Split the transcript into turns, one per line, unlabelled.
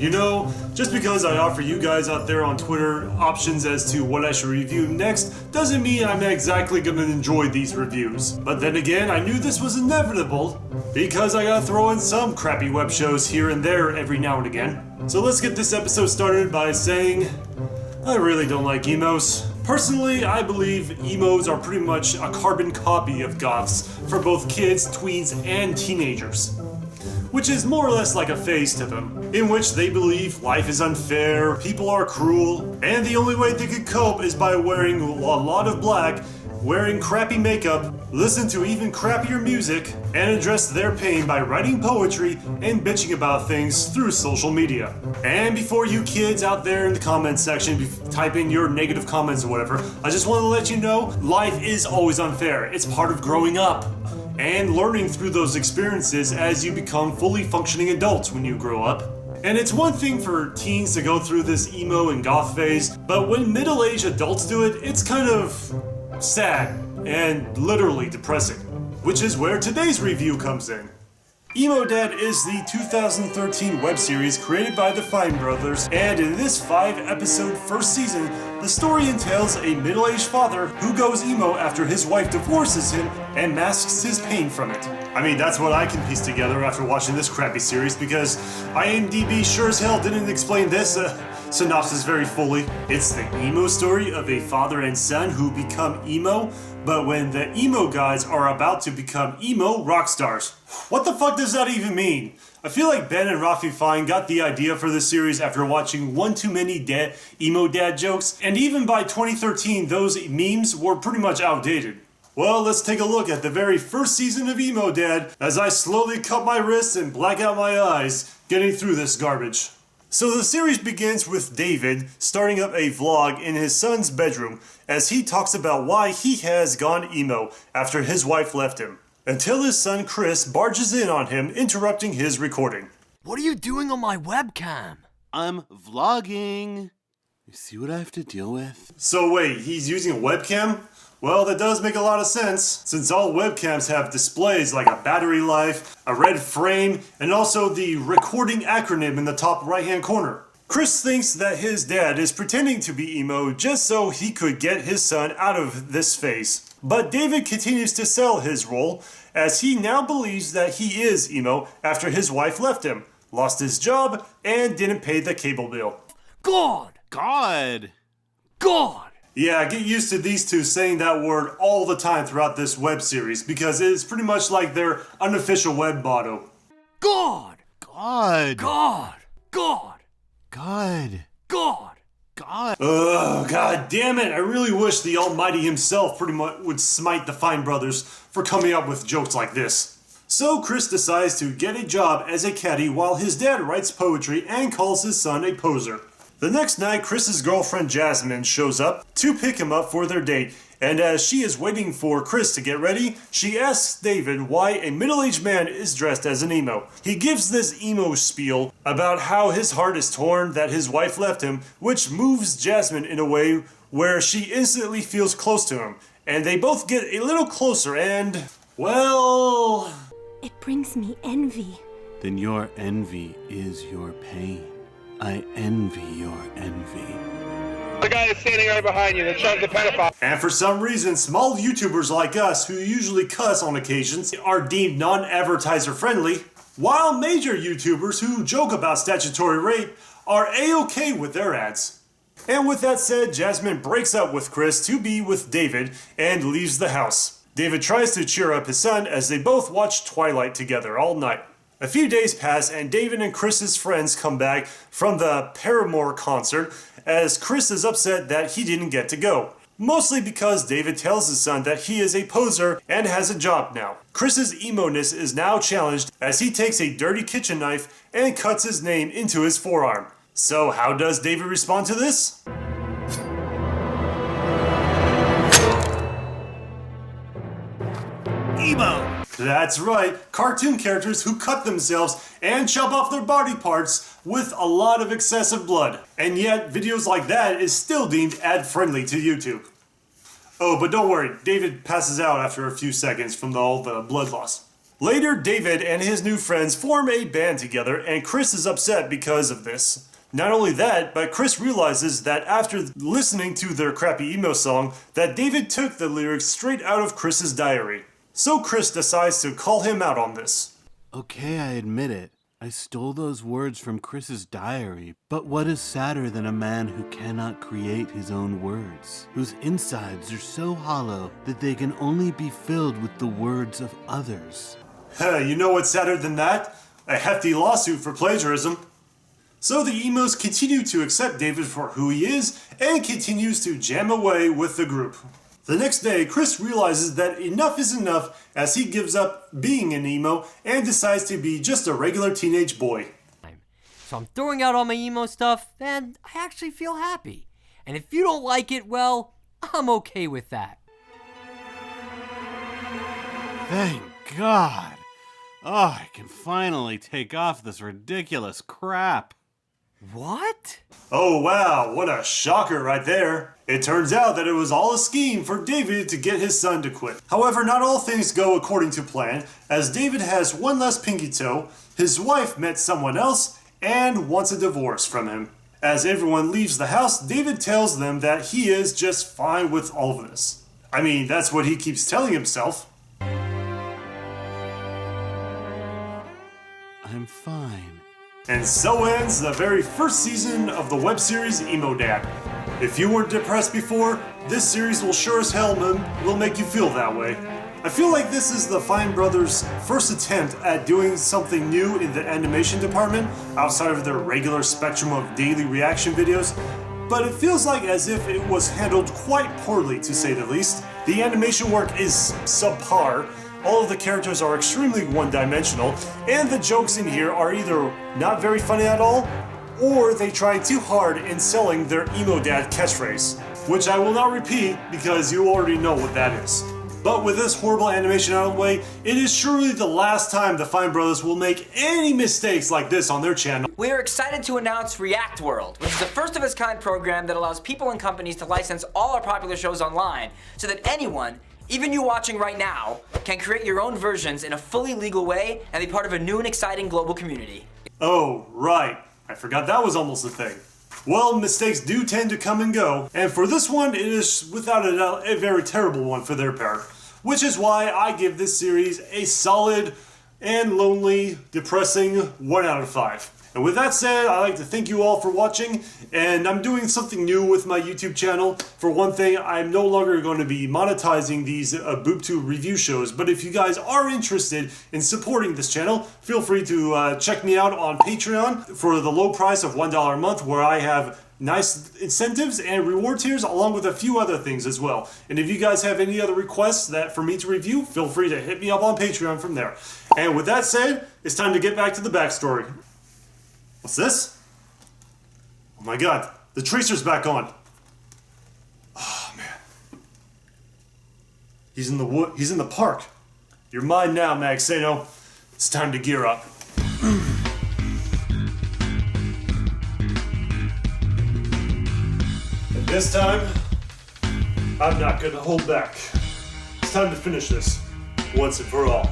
You know, just because I offer you guys out there on Twitter options as to what I should review next doesn't mean I'm exactly gonna enjoy these reviews. But then again, I knew this was inevitable because I gotta throw in some crappy web shows here and there every now and again. So let's get this episode started by saying, I really don't like emos. Personally, I believe emos are pretty much a carbon copy of goths for both kids, tweens, and teenagers. Which is more or less like a phase to them, in which they believe life is unfair, people are cruel, and the only way they could cope is by wearing a lot of black, wearing crappy makeup, listen to even crappier music, and address their pain by writing poetry and bitching about things through social media. And before you kids out there in the comments section type in your negative comments or whatever, I just want to let you know, life is always unfair. It's part of growing up and learning through those experiences as you become fully functioning adults when you grow up. And it's one thing for teens to go through this emo and goth phase, but when middle-aged adults do it, it's kind of sad and literally depressing. Which is where today's review comes in. Emo Dad is the 2013 web series created by the Fine Brothers, and in this 5-episode first season, the story entails a middle-aged father who goes emo after his wife divorces him and masks his pain from it. I mean, that's what I can piece together after watching this crappy series, because IMDb sure as hell didn't explain this synopsis very fully. It's the emo story of a father and son who become emo, but when the emo guys are about to become emo rock stars. What the fuck does that even mean? I feel like Ben and Rafi Fine got the idea for this series after watching one too many emo dad jokes, and even by 2013 those memes were pretty much outdated. Well, let's take a look at the very first season of Emo Dad as I slowly cut my wrists and black out my eyes getting through this garbage. So the series begins with David starting up a vlog in his son's bedroom as he talks about why he has gone emo after his wife left him, until his son Chris barges in on him, interrupting his recording.
What are you doing on my webcam?
I'm vlogging. You see what I have to deal with?
So wait, he's using a webcam? Well, that does make a lot of sense, since all webcams have displays like a battery life, a red frame, and also the recording acronym in the top right-hand corner. Chris thinks that his dad is pretending to be emo just so he could get his son out of this phase. But David continues to sell his role, as he now believes that he is emo after his wife left him, lost his job, and didn't pay the cable bill.
God!
Yeah, get used to these two saying that word all the time throughout this web series, because it is pretty much like their unofficial web motto.
God!
God.
God! God!
God.
God!
God.
Ugh, god damn it, I really wish the Almighty himself pretty much would smite the Fine Brothers for coming up with jokes like this. So Chris decides to get a job as a caddy while his dad writes poetry and calls his son a poser. The next night, Chris's girlfriend Jasmine shows up to pick him up for their date, and as she is waiting for Chris to get ready, she asks David why a middle-aged man is dressed as an emo. He gives this emo spiel about how his heart is torn that his wife left him, which moves Jasmine in a way where she instantly feels close to him, and they both get a little closer and, well...
It brings me envy.
Then your envy is your pain. I envy your envy.
The guy is standing right behind you that shot the pedophile.
And for some reason, small YouTubers like us, who usually cuss on occasions, are deemed non-advertiser friendly, while major YouTubers who joke about statutory rape are A-okay with their ads. And with that said, Jasmine breaks up with Chris to be with David and leaves the house. David tries to cheer up his son as they both watch Twilight together all night. A few days pass and David and Chris's friends come back from the Paramore concert as Chris is upset that he didn't get to go. Mostly because David tells his son that he is a poser and has a job now. Chris's emo-ness is now challenged as he takes a dirty kitchen knife and cuts his name into his forearm. So how does David respond to this?
Emo!
That's right, cartoon characters who cut themselves and chop off their body parts with a lot of excessive blood. And yet, videos like that is still deemed ad-friendly to YouTube. Oh, but don't worry, David passes out after a few seconds from all the blood loss. Later, David and his new friends form a band together, and Chris is upset because of this. Not only that, but Chris realizes that after listening to their crappy emo song, that David took the lyrics straight out of Chris's diary. So Chris decides to call him out on this.
Okay, I admit it. I stole those words from Chris's diary, but what is sadder than a man who cannot create his own words, whose insides are so hollow that they can only be filled with the words of others?
You know what's sadder than that? A hefty lawsuit for plagiarism. So the emos continue to accept David for who he is and continues to jam away with the group. The next day, Chris realizes that enough is enough as he gives up being an emo and decides to be just a regular teenage boy.
So I'm throwing out all my emo stuff, and I actually feel happy. And if you don't like it, well, I'm okay with that.
Thank God. Oh, I can finally take off this ridiculous crap.
What?
Oh wow, what a shocker right there. It turns out that it was all a scheme for David to get his son to quit. However, not all things go according to plan, as David has one less pinky toe, his wife met someone else, and wants a divorce from him. As everyone leaves the house, David tells them that he is just fine with all of this. I mean, that's what he keeps telling himself.
I'm fine.
And so ends the very first season of the web series Emo Dad. If you weren't depressed before, this series will sure as hell will make you feel that way. I feel like this is the Fine Brothers' first attempt at doing something new in the animation department outside of their regular spectrum of daily reaction videos, but it feels like as if it was handled quite poorly, to say the least. The animation work is subpar. All of the characters are extremely one-dimensional, and the jokes in here are either not very funny at all, or they try too hard in selling their Emo Dad catchphrase, which I will not repeat because you already know what that is. But with this horrible animation out of the way, it is surely the last time the Fine Brothers will make any mistakes like this on their channel.
We are excited to announce React World, which is a first-of-its-kind program that allows people and companies to license all our popular shows online so that anyone, even you watching right now, can create your own versions in a fully legal way and be part of a new and exciting global community.
Oh, right. I forgot that was almost a thing. Well, mistakes do tend to come and go, and for this one, it is without a doubt a very terrible one for their part. Which is why I give this series a solid and lonely, depressing 1 out of 5. And with that said, I'd like to thank you all for watching, and I'm doing something new with my YouTube channel. For one thing, I'm no longer going to be monetizing these BoobTube review shows, but if you guys are interested in supporting this channel, feel free to check me out on Patreon for the low price of $1 a month, where I have nice incentives and reward tiers along with a few other things as well. And if you guys have any other requests that for me to review, feel free to hit me up on Patreon from there. And with that said, it's time to get back to the backstory. What's this? Oh my god, the tracer's back on. Oh man. He's in the wood. He's in the park. You're mine now, Maxeno. It's time to gear up. And this time, I'm not gonna hold back. It's time to finish this once and for all.